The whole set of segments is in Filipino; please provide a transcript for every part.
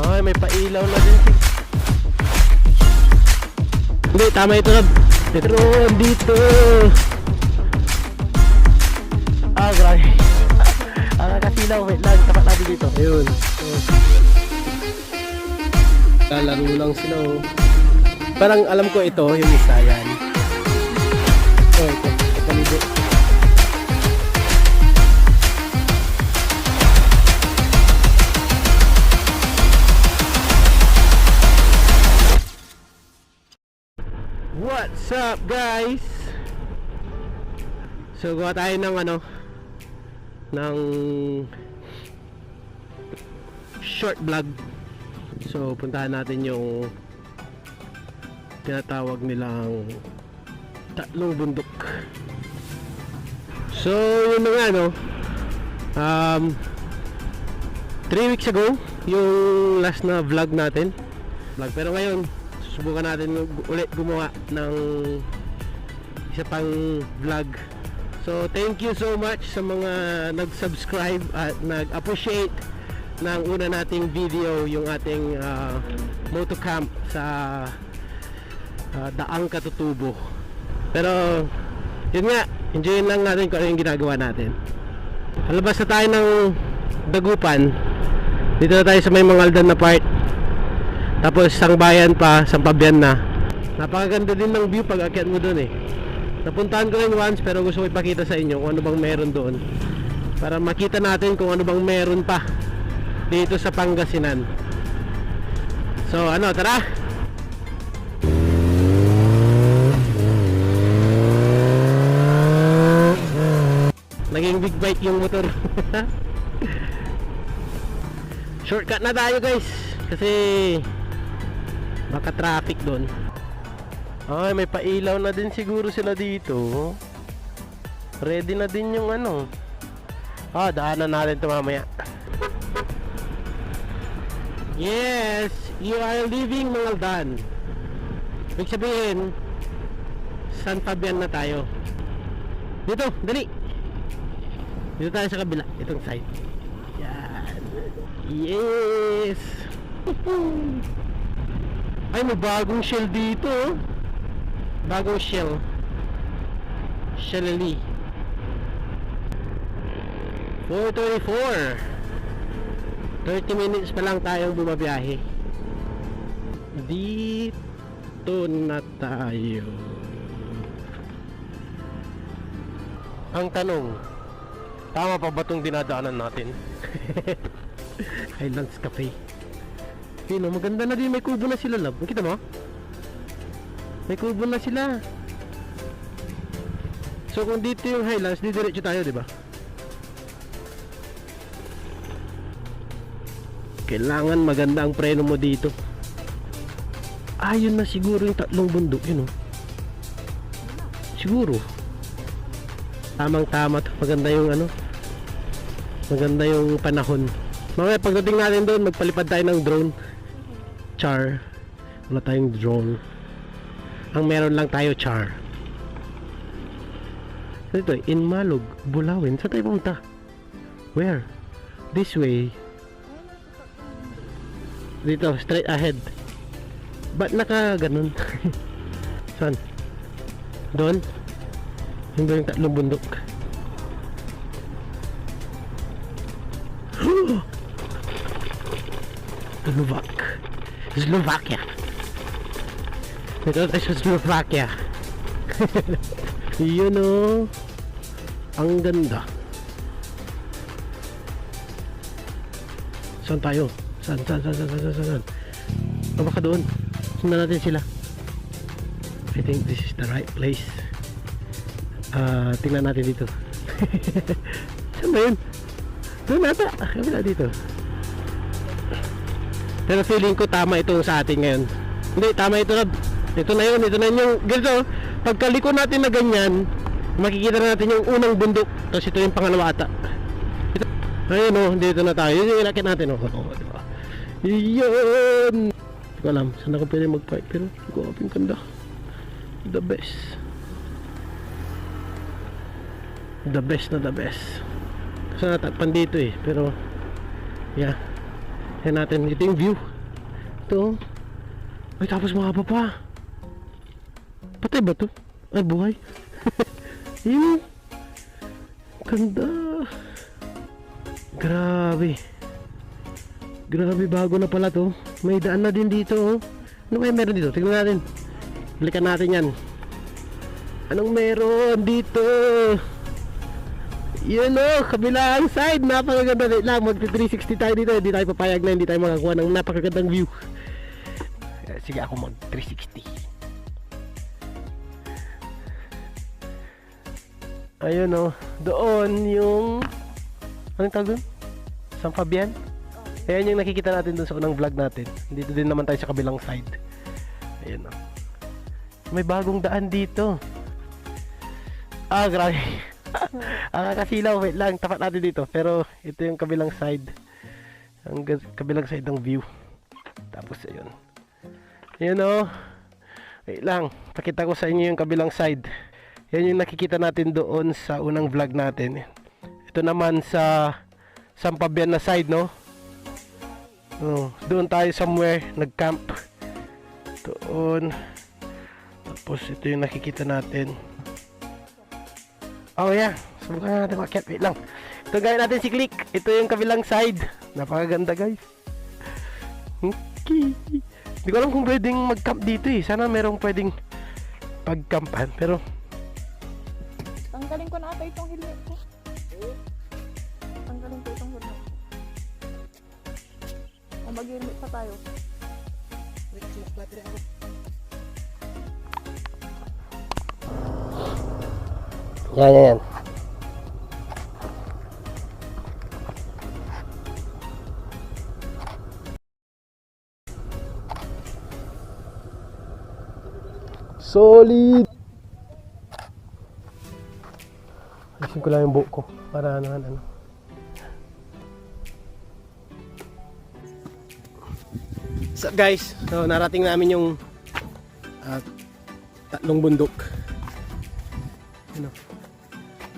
Ay, may pailaw na din. Hindi, tama ito na. Pero dito. Ah, grabe. Kasilaw, wait lang. Tapat natin dito. Ayun. Lalaro lang sila. Oh. Parang alam ko ito, yung isa yan. Oh, ito. Kapalido. What's up, guys? So gawa tayo ng ng short vlog. So puntahan natin yung tinatawag nilang tatlong bundok. So yun na nga 3 weeks ago yung last na vlog natin. Pero ngayon susubukan natin ulit gumawa ng isa pang vlog. So thank you so much sa mga nag-subscribe at nag-appreciate ng una nating video, yung ating motocamp sa Daang Katutubo. Pero yun nga, enjoyin lang natin kung ano yung ginagawa natin. Palabas na tayo ng Dagupan. Dito na tayo sa may Mangaldan na part. Tapos Sangbayan pa, Sampabian na. Napakaganda din ng view pag akyat mo doon eh. Napuntahan ko rin once pero gusto ko ipakita sa inyo kung ano bang meron doon, para makita natin kung ano bang meron pa dito sa Pangasinan. So tara! Naging big bike yung motor. Shortcut na tayo guys, kasi baka traffic doon. Ay, may pailaw na din siguro sila dito. Ready na din yung daanan natin ito mamaya. Yes, you are leaving Mangaldan. Ibig sabihin San Fabian na tayo. Dito, dali. Dito tayo sa kabila, itong side. Yan. Yes. Ay, may bagong shell dito. Bagong shell. Shellly 4:24. 30 minutes pa lang tayong bumabiyahe. Dito na tayo. Ang tanong, tama pa ba itong dinadaanan natin? Highlands Cafe. Yun, maganda na din. May kubo na sila, love. Nakita mo? May kubo na sila. So kung dito yung Highlands, didiretso tayo, di ba? Kailangan maganda ang preno mo dito. Yun na siguro yung tatlong bundok, yun siguro. Tamang tama to. Maganda yung maganda yung panahon. Mamaya pagdating natin doon, magpalipad tayo ng drone. Char. Wala tayong drone. Ang meron lang tayo char. Ito, Inmalog, Bulawin. Saan tayo pumunta? Where? This way. Dito, straight ahead. Ba't naka ganun? Saan? Doon? Yung doon yung tatlong bundok. Slovakia. Ito tayo sa Slovakia. Yun ang ganda. Saan tayo? Saan? Baka doon. Sundan natin sila. I think this is the right place. Tingnan natin dito. Saan ba yun? Doon nata. Kabila dito. Pero feeling ko tama ito sa atin ngayon. Hindi, tama ito na. Ito na yun yung ganito. Pagkaliko natin na ganyan, makikita na natin yung unang bundok. Tapos ito yung pangalawa ata. Ito. Ayun dito na tayo. Yun yung inakit natin diba? Yun. Hindi ko alam saan ako pwede mag-park, pero grabe ganda. The best. The best na the best. Kasi natakpan dito pero yeah. Yan natin, ito yung view. Ito. Ay, tapos mahaba pa. Patay ba to? Ay, buhay. Yun. Ganda. Grabe. Grabe, bago na pala to. May daan na din dito, oh. Ano kaya meron dito? Tingnan natin. Balikan natin yan. Anong meron dito? Yun, oh, kabilang side. Napakaganda lang. Mag-360 tayo dito. Hindi tayo papayag na hindi tayo makakuha ng napakagandang view. Sige, ako mag-360. Ayun, oh. Doon yung... Anong tawag doon? San Fabian? Ayan yung nakikita natin doon sa unang vlog natin. Dito din naman tayo sa kabilang side. Ayun, oh. May bagong daan dito. Ah, grabe. Kakasilaw. Wait lang, tapat natin dito. Pero ito yung kabilang side. Ang kabilang side ng view. Tapos ayun. Ayun, oh. Wait lang, pakita ko sa inyo yung kabilang side. Yan yung nakikita natin doon sa unang vlog natin. Ito naman sa San Fabian na side, no? Oh, doon tayo somewhere nag-camp. Doon. Tapos ito yung nakikita natin. Oh yeah, subukan natin makiat. Wait lang. Ito gaya natin si Click. Ito yung kabilang side. Napakaganda, guys. Okay. Hindi ko alam kung pwedeng mag-camp dito eh. Sana merong pwedeng pag-campan. Pero tanggalin ko na ata itong helmet ko. Tanggalin ko itong helmet ko. O mag-helmet pa tayo. Wait, battery ako. Yan. Solid. Ayusin ko lang yung buhok ko para ano. So guys, so narating namin yung tatlong bundok. Ano?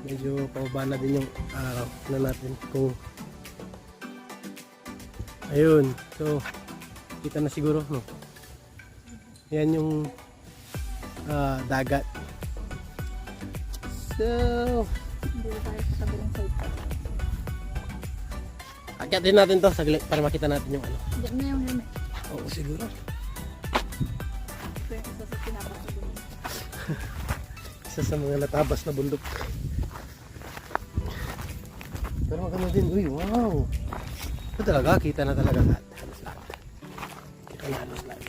Medyo pababa na din yung araw na natin kung ayun. So kita na siguro, no? Yan yung dagat. So Hindi tayo sa kabilang side. akyatin natin to saglit para makita natin yung ano. Hindi na yung helmet. Oo, siguro. Ito yung isa sa pinapasagin. Isa sa mga natabas na bundok. Pero maganda din. Uy, wow! Ito talaga, kita na talaga lahat. Halos lahat. Kita na halos lahat.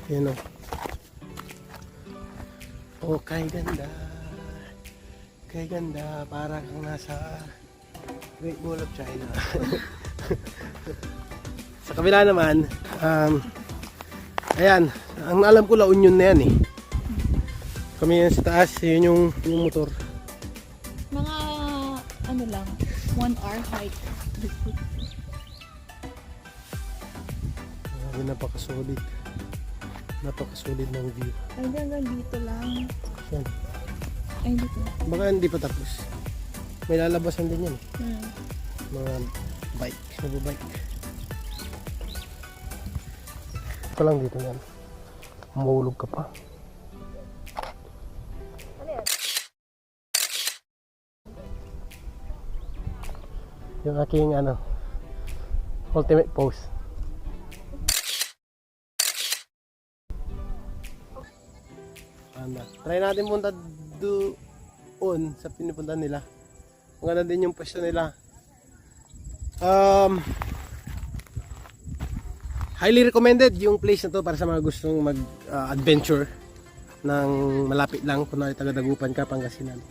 Yan o. Oh, kay ganda. Kay ganda. Parang kang nasa Great Wall of China. Sa kabila naman, ayan, ang alam ko La Union na yan eh. Kami yan sa taas, yun yung motor. Mga ano lang, 1 hour hike. Napaka-solid. Napaka-solid ng view. Ay, hanggang dito lang. Yan. Ay, dito. Baka hindi pa tapos. May lalabasan din yan. Mga bike, magbabike. Ito lang dito yan. Mahulog ka pa. Yung aking ultimate pose. Try natin punta doon sa pinupunta nila. Maganda din yung pwesto nila. Highly recommended yung place na to para sa mga gustong mag-adventure ng malapit lang kung taga-Dagupan ka, Pangasinan.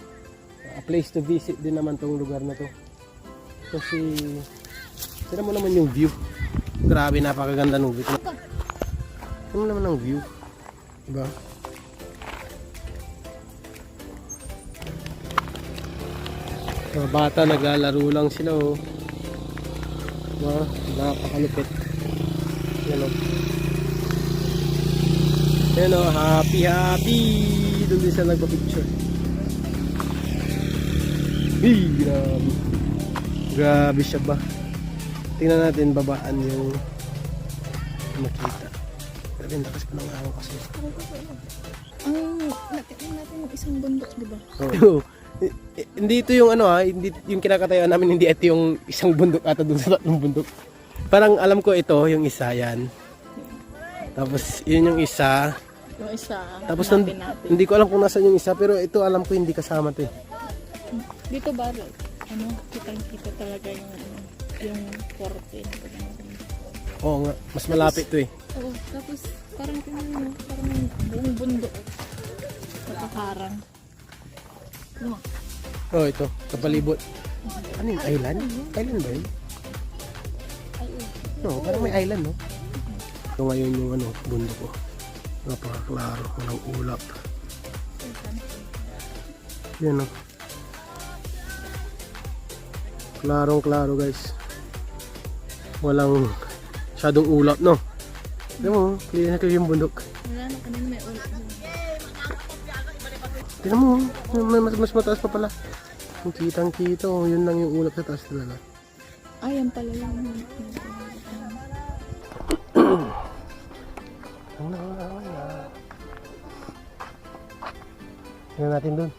A place to visit din naman tong lugar na to. Kasi tira mo naman yung view. Grabe, napakaganda ng view. Tira mo naman ang view. Diba? Mga bata naglalaro lang sila oh. Diba? Napakalupit. Yan o. Yan o, happy happy. Doon din siya nagpa-picture. Grabe. Grabe siya ba? tingnan natin babaan yung makita. Ganda kasi pa ng araw kasi. Natin natin yung isang bundok, di ba? Oo. Hindi ito yung ano ha, hindi yung kinakatayuan namin, hindi ito yung isang bundok ata dun sa tatlong bundok. Parang alam ko ito, yung isa yan. Tapos yun yung isa. Yung isa, Tapos hanapin natin. hindi ko alam kung nasaan yung isa, pero ito alam ko hindi kasama to eh. Dito ba, kitang-kita talaga yung korte. Oo nga, mas malapit to eh. Oo, tapos parang tingnan mo, parang buong bundok. Nakakarang. Ano? Oh, ito, kapalibot. Ano yung island? Island ba yun? Ay, No, parang may island, no? Ito ngayon yung ano, bundok ko. Napakaklaro, walang ulap. Yan, no? Klarong-klaro, guys. Walang masyadong ulap, no? Tignan mo, clear na clear yung bundok. wala na kanina may ulit. Tignan mo, mas mataas pa pala. Ang kitang-kita, oh, yun lang yung ulap sa taas talaga. Ay, yan pala yung Tignan natin dun.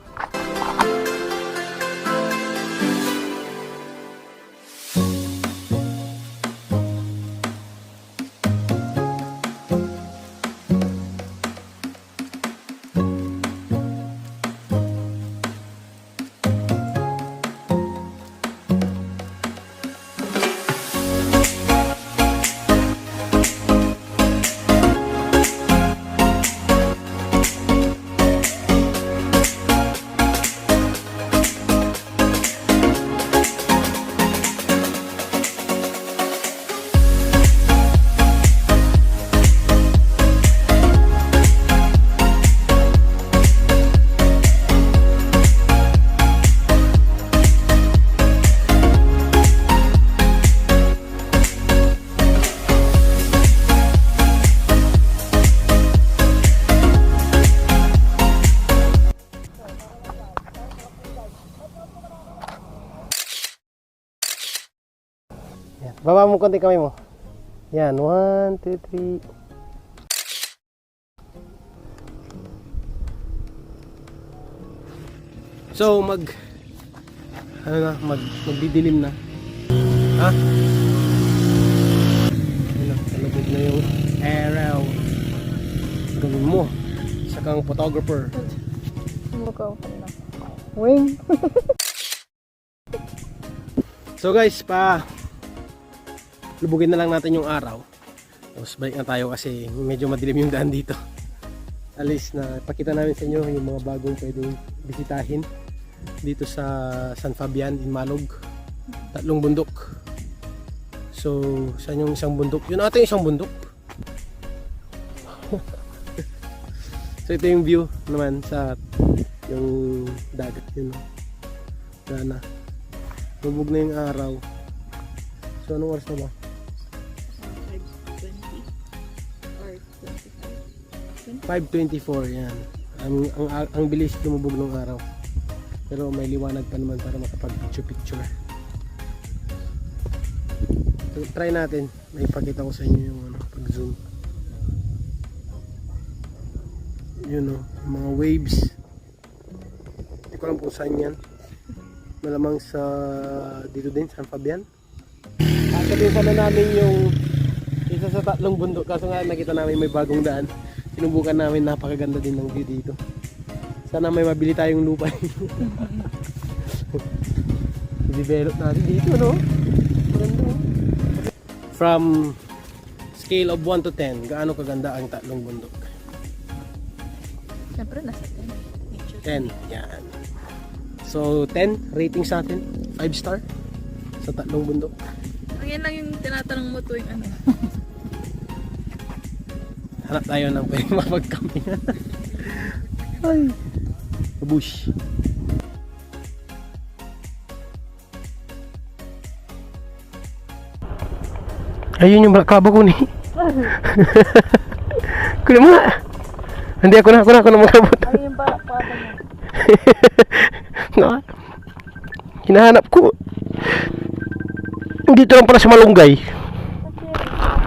Yan. Baba mo konti kamay mo. Yan, 1, 2, 3. So, magdidilim na. Ha? Ayun na, talabog na yung araw. Gawin mo. Isa kang photographer. Sumukaw ka na. Wing! So guys, lubugin na lang natin yung araw. Tapos balik na tayo kasi medyo madilim yung daan dito. At least na pakita namin sa inyo yung mga bagong pwedeng bisitahin dito sa San Fabian in Malog. 3 bundok. So, saan yung isang bundok? Yun ata yung isang bundok. So ito yung view naman sa yung dagat yun. Sana. Lubog na yung araw. So anong oras na ba? 5:24 yan. Ang bilis lumubog ng araw. Pero may liwanag pa naman para makapag-picture. So, try natin. May ipakita ko sa inyo yung pag-zoom. Yun o, yung mga waves. Hindi ko alam kung saan yan. Malamang sa dito din, San Fabian. Sabihin sana namin yung isa sa 3 bundok. Kaso nga nakita namin may bagong daan. Sinubukan namin, napakaganda din ng view dito. Sana may mabili tayong lupa. I-develop natin dito, no? Maganda. From scale of 1 to 10, gaano kaganda ang 3 bundok? Siyempre, nasa 10, 10. yan. So, 10, rating sa atin, 5 star sa 3 bundok. Yan lang yung tinatanong mo tuwing ano. Hanap tayo ng pwedeng mapagkamingan. Ay, bush. Ayun yung kaba ko ni. Kunin mo nga. Hindi ako na magkabot. Ay, yung para mo. Nga. Hinahanap ko. Dito lang pala sa Malunggay.